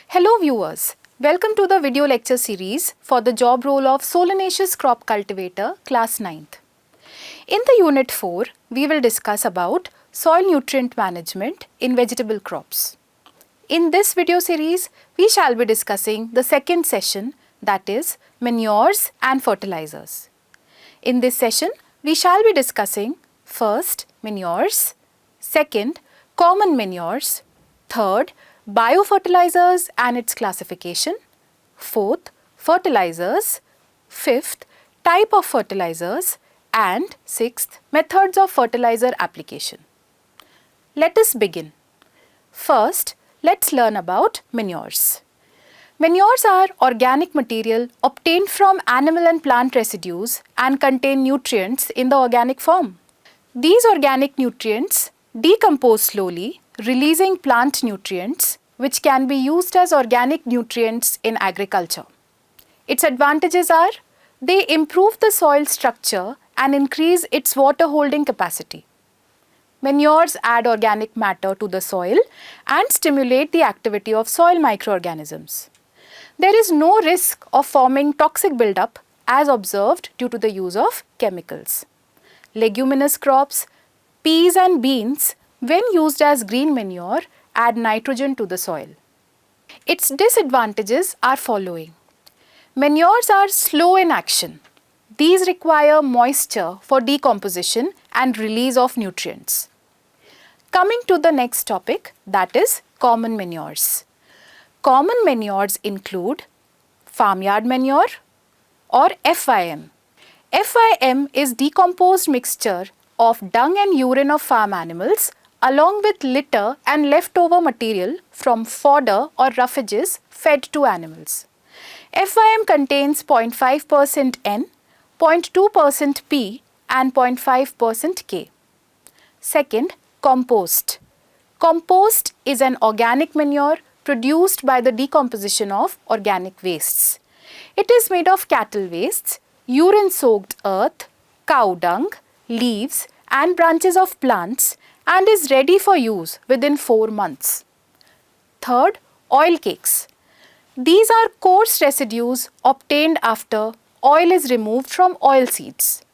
Hello viewers, welcome to the video lecture series for the job role of Solanaceous crop cultivator class 9th. In the unit 4, we will discuss about soil nutrient management in vegetable crops. In this video series, we shall be discussing the second session, that is manures and fertilizers. In this session, we shall be discussing first manures, second common manures, third biofertilizers and its classification, fourth fertilizers, fifth type of fertilizers and sixth methods of fertilizer application. Let us begin. First, let's learn about manures. Manures are organic material obtained from animal and plant residues and contain nutrients in the organic form. These organic nutrients decompose slowly, releasing plant nutrients which can be used as organic nutrients in agriculture. Its advantages are they improve the soil structure and increase its water holding capacity. Manures add organic matter to the soil and stimulate the activity of soil microorganisms. There is no risk of forming toxic buildup as observed due to the use of chemicals. Leguminous crops, peas and beans, when used as green manure, add nitrogen to the soil. Its disadvantages are following. Manures are slow in action. These require moisture for decomposition and release of nutrients. Coming to the next topic, that is common manures. Common manures include farmyard manure or FIM. FIM is decomposed mixture of dung and urine of farm animals along with litter and leftover material from fodder or roughages fed to animals. FIM contains 0.5% N, 0.2% P and 0.5% K. Second, compost. Compost is an organic manure produced by the decomposition of organic wastes. It is made of cattle wastes, urine-soaked earth, cow dung, leaves and branches of plants and is ready for use within 4 months. Third, oil cakes. These are coarse residues obtained after oil is removed from oil seeds.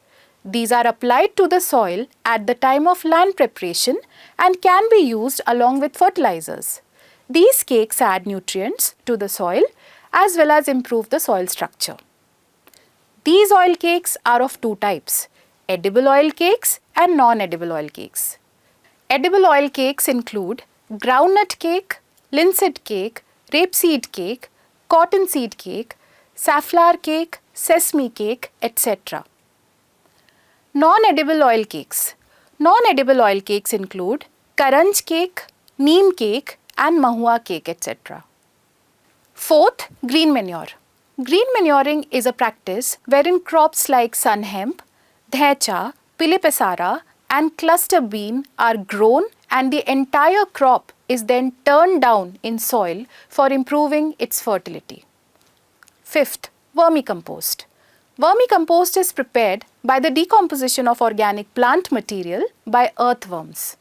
These are applied to the soil at the time of land preparation and can be used along with fertilizers. These cakes add nutrients to the soil as well as improve the soil structure. These oil cakes are of two types, edible oil cakes and non-edible oil cakes. Edible oil cakes include groundnut cake, linseed cake, rapeseed cake, cottonseed cake, safflower cake, sesame cake, etc. Non-edible oil cakes. Non-edible oil cakes include karanj cake, neem cake and mahua cake, etc. Fourth, green manure. Green manuring is a practice wherein crops like sun hemp, dhecha, pilipesara and cluster bean are grown and the entire crop is then turned down in soil for improving its fertility. Fifth, vermicompost. Vermicompost is prepared by the decomposition of organic plant material by earthworms.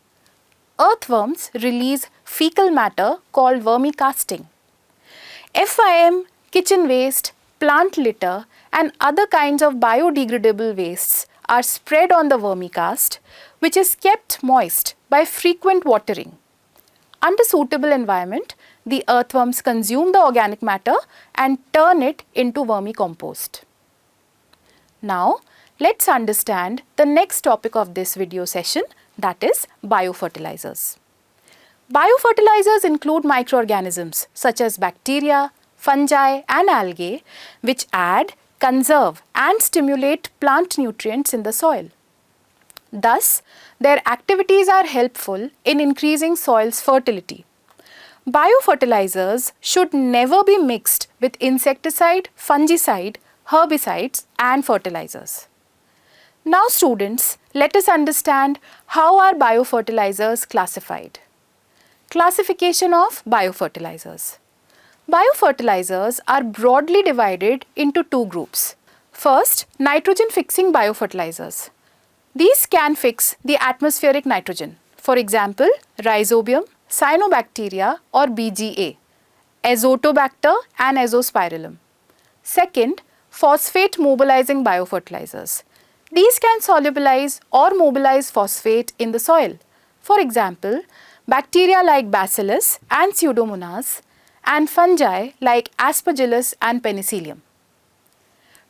Earthworms release fecal matter called vermicasting. FIM, kitchen waste, plant litter and other kinds of biodegradable wastes are spread on the vermicast, which is kept moist by frequent watering. Under suitable environment, the earthworms consume the organic matter and turn it into vermicompost. Now, let's understand the next topic of this video session, that is biofertilizers. Biofertilizers include microorganisms such as bacteria, fungi and algae which add, conserve and stimulate plant nutrients in the soil. Thus, their activities are helpful in increasing soil's fertility. Biofertilizers should never be mixed with insecticide, fungicide, herbicides and fertilizers. Now students, let us understand how are biofertilizers classified. Classification of biofertilizers. Biofertilizers are broadly divided into two groups. First, nitrogen-fixing biofertilizers. These can fix the atmospheric nitrogen, for example, rhizobium, cyanobacteria or BGA, Azotobacter and Azospirillum. Second, phosphate mobilizing biofertilizers. These can solubilize or mobilize phosphate in the soil. For example, bacteria like Bacillus and Pseudomonas and fungi like Aspergillus and Penicillium.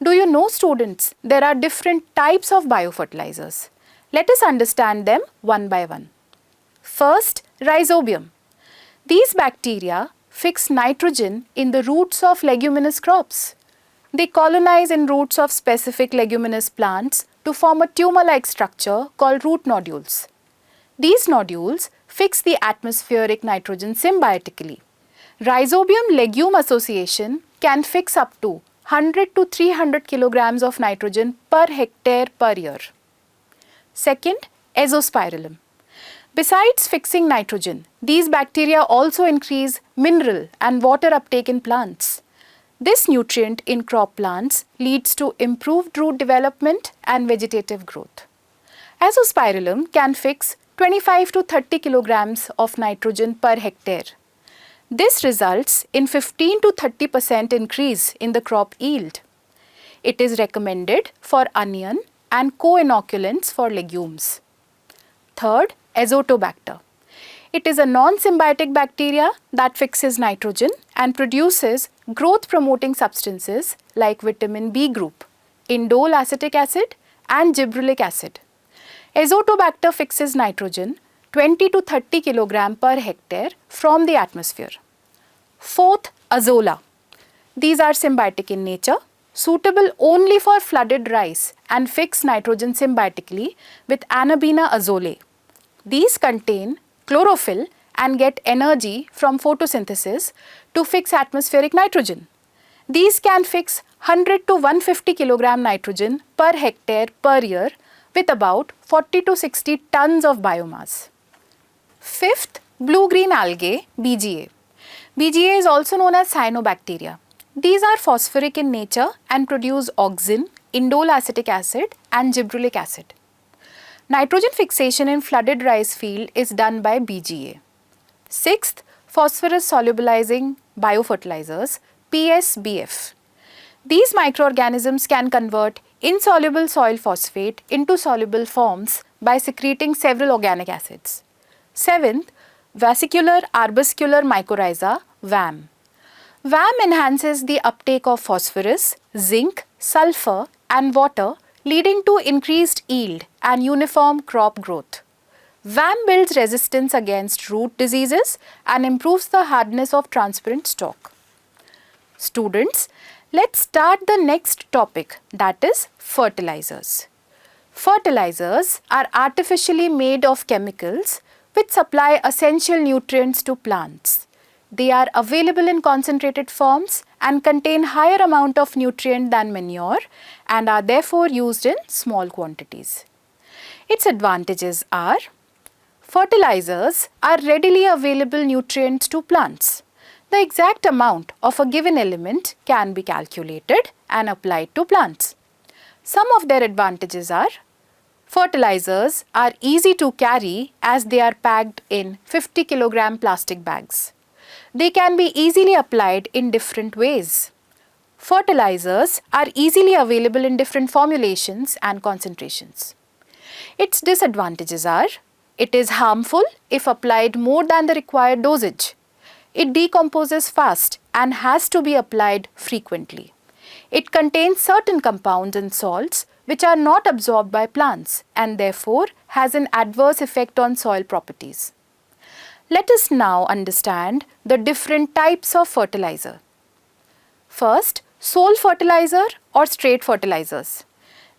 Do you know, students, there are different types of biofertilizers. Let us understand them one by one. First, Rhizobium. These bacteria fix nitrogen in the roots of leguminous crops. They colonize in roots of specific leguminous plants to form a tumor-like structure called root nodules. These nodules fix the atmospheric nitrogen symbiotically. Rhizobium legume association can fix up to 100 to 300 kilograms of nitrogen per hectare per year. Second, Azospirillum. Besides fixing nitrogen, these bacteria also increase mineral and water uptake in plants. This nutrient in crop plants leads to improved root development and vegetative growth. Azospirillum can fix 25 to 30 kilograms of nitrogen per hectare. This results in 15 to 30% increase in the crop yield. It is recommended for onion and co-inoculants for legumes. Third, Azotobacter. It is a non-symbiotic bacteria that fixes nitrogen and produces growth-promoting substances like vitamin B group, indole acetic acid and gibberellic acid. Azotobacter fixes nitrogen 20 to 30 kg per hectare from the atmosphere. Fourth, Azolla. These are symbiotic in nature, suitable only for flooded rice and fix nitrogen symbiotically with Anabaena azole. These contain chlorophyll and get energy from photosynthesis to fix atmospheric nitrogen. These can fix 100 to 150 kg nitrogen per hectare per year with about 40 to 60 tons of biomass. Fifth, blue-green algae, BGA. BGA is also known as cyanobacteria. These are phosphoric in nature and produce auxin, indole acetic acid and gibberellic acid. Nitrogen fixation in flooded rice field is done by BGA. Sixth, phosphorus solubilizing biofertilizers, PSBF. These microorganisms can convert insoluble soil phosphate into soluble forms by secreting several organic acids. Seventh, vesicular arbuscular mycorrhiza, VAM. VAM enhances the uptake of phosphorus, zinc, sulfur and water, leading to increased yield and uniform crop growth. VAM builds resistance against root diseases and improves the hardness of transparent stalk. Students, let's start the next topic, that is fertilizers. Fertilizers are artificially made of chemicals which supply essential nutrients to plants. They are available in concentrated forms and contain higher amount of nutrient than manure and are therefore used in small quantities. Its advantages are: fertilizers are readily available nutrients to plants. The exact amount of a given element can be calculated and applied to plants. Some of their advantages are: fertilizers are easy to carry as they are packed in 50 kg plastic bags. They can be easily applied in different ways. Fertilizers are easily available in different formulations and concentrations. Its disadvantages are: it is harmful if applied more than the required dosage. It decomposes fast and has to be applied frequently. It contains certain compounds and salts which are not absorbed by plants and therefore has an adverse effect on soil properties. Let us now understand the different types of fertilizer. First, sole fertilizer or straight fertilizers.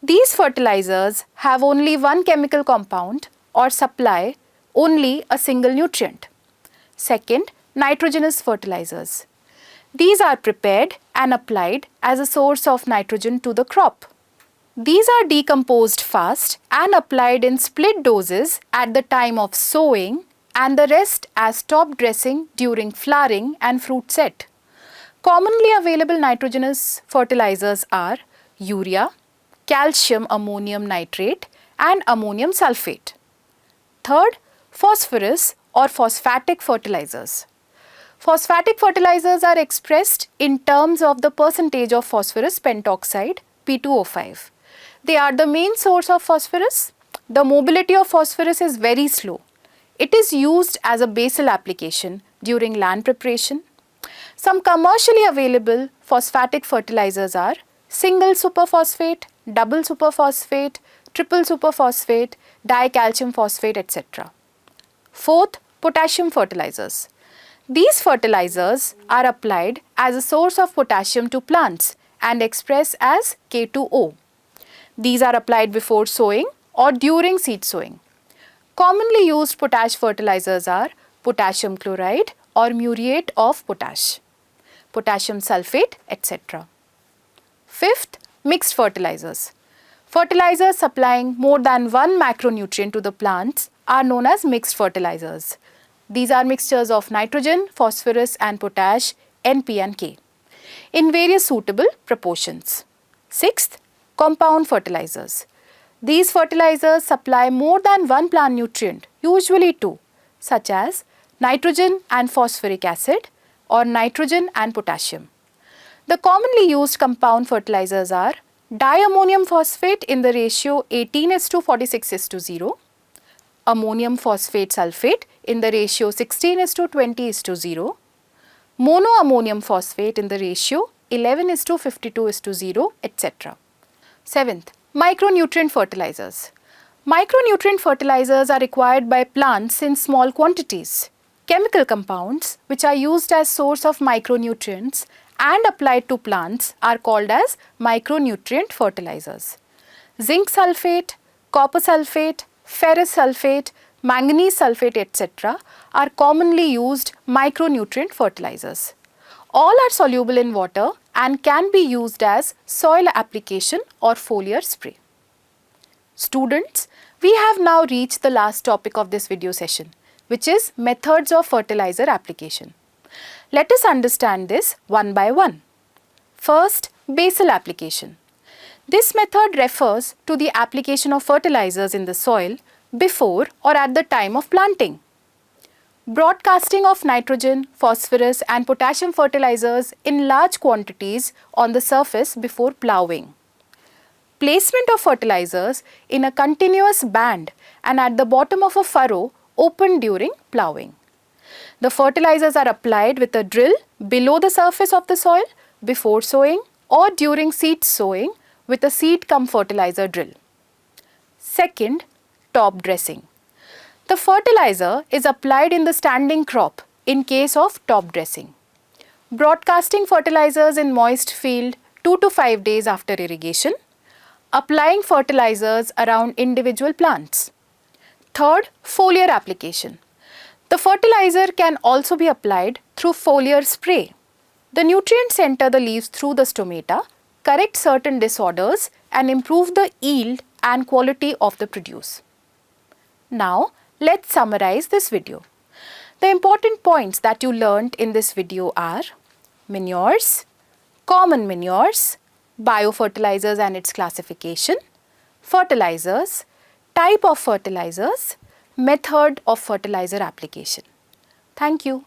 These fertilizers have only one chemical compound or supply only a single nutrient. Second, nitrogenous fertilizers. These are prepared and applied as a source of nitrogen to the crop. These are decomposed fast and applied in split doses at the time of sowing and the rest as top dressing during flowering and fruit set. Commonly available nitrogenous fertilizers are urea, calcium ammonium nitrate and ammonium sulfate. Third, phosphorus or phosphatic fertilizers. Phosphatic fertilizers are expressed in terms of the percentage of phosphorus pentoxide P2O5. They are the main source of phosphorus. The mobility of phosphorus is very slow. It is used as a basal application during land preparation. Some commercially available phosphatic fertilizers are single superphosphate, double superphosphate, triple superphosphate, dicalcium phosphate, etc. Fourth, potassium fertilizers. These fertilizers are applied as a source of potassium to plants and expressed as K2O. These are applied before sowing or during seed sowing. Commonly used potash fertilizers are potassium chloride or muriate of potash, potassium sulfate, etc. Fifth, mixed fertilizers. Fertilizers supplying more than one macronutrient to the plants are known as mixed fertilizers. These are mixtures of nitrogen, phosphorus and potash, N, P and K, in various suitable proportions. Sixth, compound fertilizers. These fertilizers supply more than one plant nutrient, usually two, such as nitrogen and phosphoric acid or nitrogen and potassium. The commonly used compound fertilizers are diammonium phosphate in the ratio 18:46:0, ammonium phosphate sulfate in the ratio 16:20:0, monoammonium phosphate in the ratio 11:52:0, etc. Seventh, micronutrient fertilizers. Micronutrient fertilizers are required by plants in small quantities. Chemical compounds which are used as source of micronutrients and applied to plants are called as micronutrient fertilizers. Zinc sulfate, copper sulfate, ferrous sulfate, manganese sulfate, etc. are commonly used micronutrient fertilizers. All are soluble in water and can be used as soil application or foliar spray. Students, we have now reached the last topic of this video session, which is methods of fertilizer application. Let us understand this one by one. First, basal application. This method refers to the application of fertilizers in the soil before or at the time of planting. Broadcasting of nitrogen, phosphorus and potassium fertilizers in large quantities on the surface before ploughing. Placement of fertilizers in a continuous band and at the bottom of a furrow open during ploughing. The fertilizers are applied with a drill below the surface of the soil before sowing or during seed sowing with a seed cum fertilizer drill. Second, top dressing. The fertilizer is applied in the standing crop in case of top dressing. Broadcasting fertilizers in moist field 2 to 5 days after irrigation. Applying fertilizers around individual plants. Third, foliar application. The fertilizer can also be applied through foliar spray. The nutrients enter the leaves through the stomata, correct certain disorders and improve the yield and quality of the produce. Now, let's summarize this video. The important points that you learnt in this video are manures, common manures, biofertilizers and its classification, fertilizers, type of fertilizers, method of fertilizer application. Thank you.